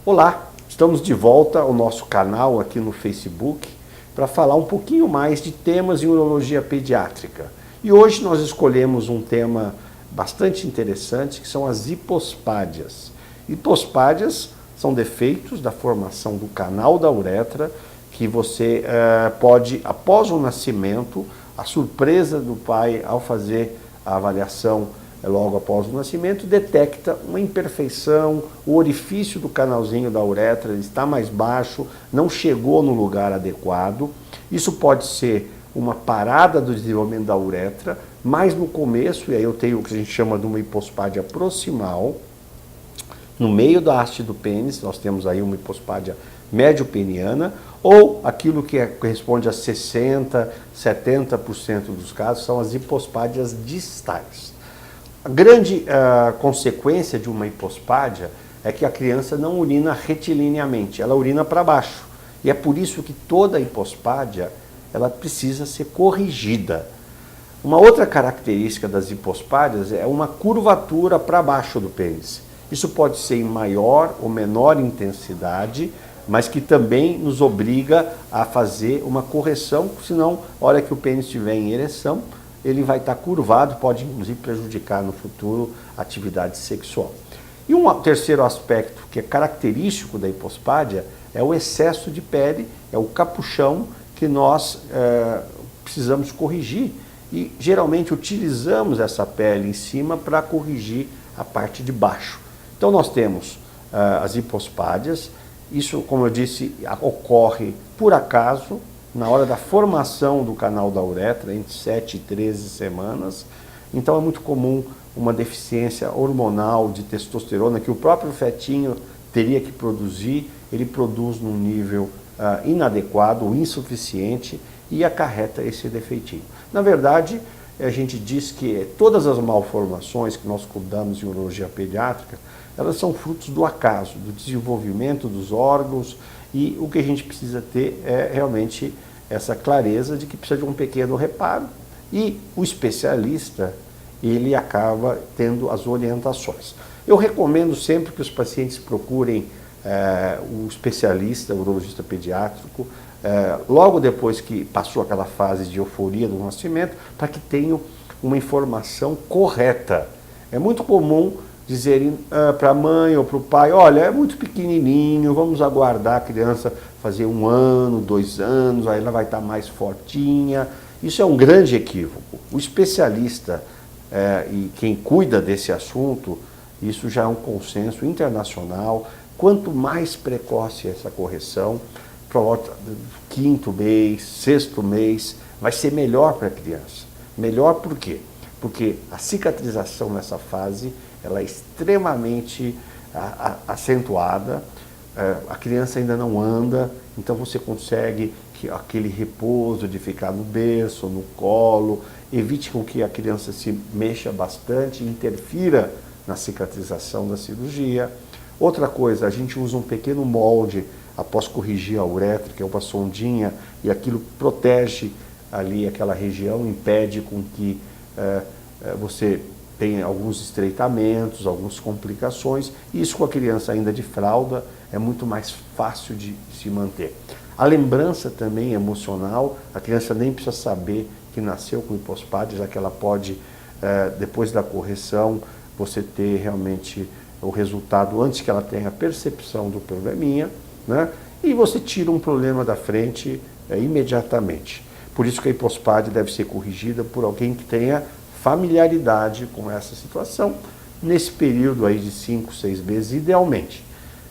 Olá, estamos de volta ao nosso canal aqui no Facebook para falar um pouquinho mais de temas em urologia pediátrica. E hoje nós escolhemos um tema bastante interessante, que são as hipospádias. Hipospádias são defeitos da formação do canal da uretra que você pode, após o nascimento, a surpresa do pai ao fazer a avaliação logo após o nascimento, detecta uma imperfeição, o orifício do canalzinho da uretra está mais baixo, não chegou no lugar adequado. Isso pode ser uma parada do desenvolvimento da uretra, mas no começo, e aí eu tenho o que a gente chama de uma hipospádia proximal, no meio da haste do pênis, nós temos aí uma hipospádia médio-peniana, ou aquilo que corresponde a 60%, 70% dos casos, são as hipospádias distais. A grande consequência de uma hipospádia é que a criança não urina retilineamente, ela urina para baixo. E é por isso que toda hipospádia ela precisa ser corrigida. Uma outra característica das hipospádias é uma curvatura para baixo do pênis. Isso pode ser em maior ou menor intensidade, mas que também nos obriga a fazer uma correção, senão, a hora que o pênis estiver em ereção, ele vai estar curvado, pode inclusive prejudicar no futuro a atividade sexual. E um terceiro aspecto que é característico da hipospádia é o excesso de pele, é o capuchão que nós precisamos corrigir e geralmente utilizamos essa pele em cima para corrigir a parte de baixo. Então nós temos as hipospádias, isso, como eu disse, ocorre por acaso, na hora da formação do canal da uretra, entre 7 e 13 semanas. Então é muito comum uma deficiência hormonal de testosterona que o próprio fetinho teria que produzir, ele produz num nível inadequado ou insuficiente e acarreta esse defeitinho. Na verdade, a gente diz que todas as malformações que nós cuidamos em urologia pediátrica, elas são frutos do acaso, do desenvolvimento dos órgãos, e o que a gente precisa ter é realmente essa clareza de que precisa de um pequeno reparo e o especialista, ele acaba tendo as orientações. Eu recomendo sempre que os pacientes procurem o especialista, o urologista pediátrico, logo depois que passou aquela fase de euforia do nascimento, para que tenham uma informação correta. É muito comum dizerem para a mãe ou para o pai, olha, é muito pequenininho, vamos aguardar a criança fazer 1 ano, 2 anos, aí ela vai estar mais fortinha. Isso é um grande equívoco. O especialista e quem cuida desse assunto, isso já é um consenso internacional, quanto mais precoce essa correção, para o 5º mês, 6º mês, vai ser melhor para a criança. Melhor por quê? Porque a cicatrização nessa fase ela é extremamente acentuada, a criança ainda não anda, então você consegue que aquele repouso de ficar no berço, no colo, evite com que a criança se mexa bastante, interfira na cicatrização da cirurgia. Outra coisa, a gente usa um pequeno molde após corrigir a uretra, que é uma sondinha, e aquilo protege ali aquela região, impede com que você tem alguns estreitamentos, algumas complicações, e isso com a criança ainda de fralda é muito mais fácil de se manter. A lembrança também emocional, a criança nem precisa saber que nasceu com hipospádia, já que ela pode, depois da correção, você ter realmente o resultado antes que ela tenha a percepção do probleminha, né? E você tira um problema da frente imediatamente. Por isso que a hipospádia deve ser corrigida por alguém que tenha familiaridade com essa situação, nesse período aí de 5, 6 meses, idealmente.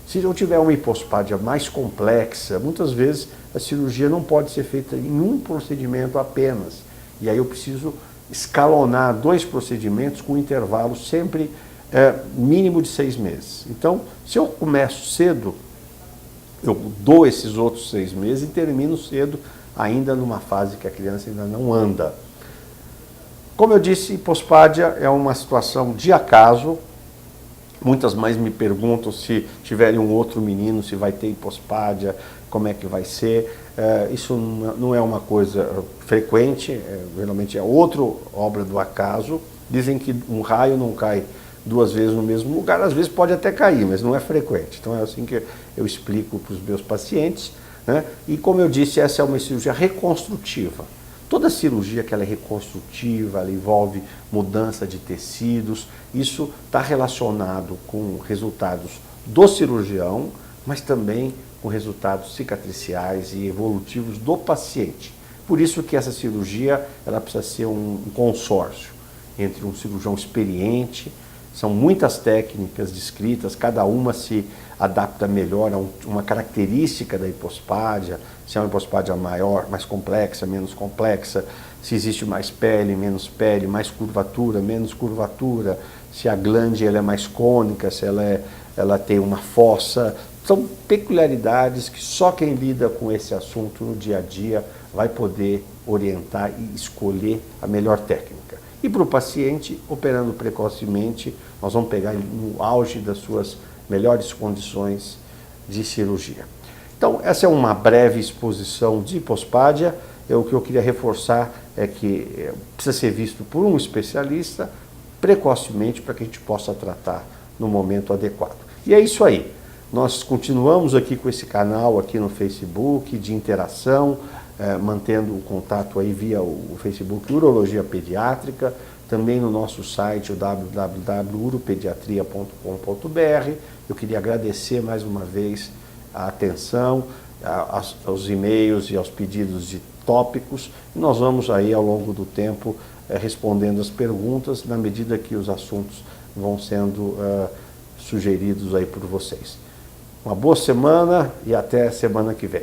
Se eu tiver uma hipospádia mais complexa, muitas vezes a cirurgia não pode ser feita em um procedimento apenas. E aí eu preciso escalonar 2 procedimentos com intervalo sempre mínimo de 6 meses. Então, se eu começo cedo, eu dou esses outros 6 meses e termino cedo, ainda numa fase que a criança ainda não anda. Como eu disse, hipospádia é uma situação de acaso. Muitas mães me perguntam se tiverem um outro menino, se vai ter hipospádia, como é que vai ser. Isso não é uma coisa frequente, geralmente é outra obra do acaso. Dizem que um raio não cai 2 vezes no mesmo lugar, às vezes pode até cair, mas não é frequente. Então é assim que eu explico para os meus pacientes, né? E como eu disse, essa é uma cirurgia reconstrutiva. Toda cirurgia que ela é reconstrutiva, ela envolve mudança de tecidos, isso está relacionado com resultados do cirurgião, mas também com resultados cicatriciais e evolutivos do paciente. Por isso que essa cirurgia ela precisa ser um consórcio entre um cirurgião experiente. São muitas técnicas descritas, cada uma se adapta melhor a uma característica da hipospádia, se é uma hipospádia maior, mais complexa, menos complexa, se existe mais pele, menos pele, mais curvatura, menos curvatura, se a glande ela é mais cônica, se ela tem uma fossa. São peculiaridades que só quem lida com esse assunto no dia a dia vai poder orientar e escolher a melhor técnica. E para o paciente, operando precocemente, nós vamos pegar no auge das suas melhores condições de cirurgia. Então, essa é uma breve exposição de hipospádia. O que eu queria reforçar é que precisa ser visto por um especialista precocemente para que a gente possa tratar no momento adequado. E é isso aí. Nós continuamos aqui com esse canal aqui no Facebook de interação, mantendo o contato aí via o Facebook Urologia Pediátrica, também no nosso site, o www.uropediatria.com.br. Eu queria agradecer mais uma vez a atenção, aos e-mails e aos pedidos de tópicos. E nós vamos aí ao longo do tempo respondendo as perguntas na medida que os assuntos vão sendo sugeridos aí por vocês. Uma boa semana e até semana que vem.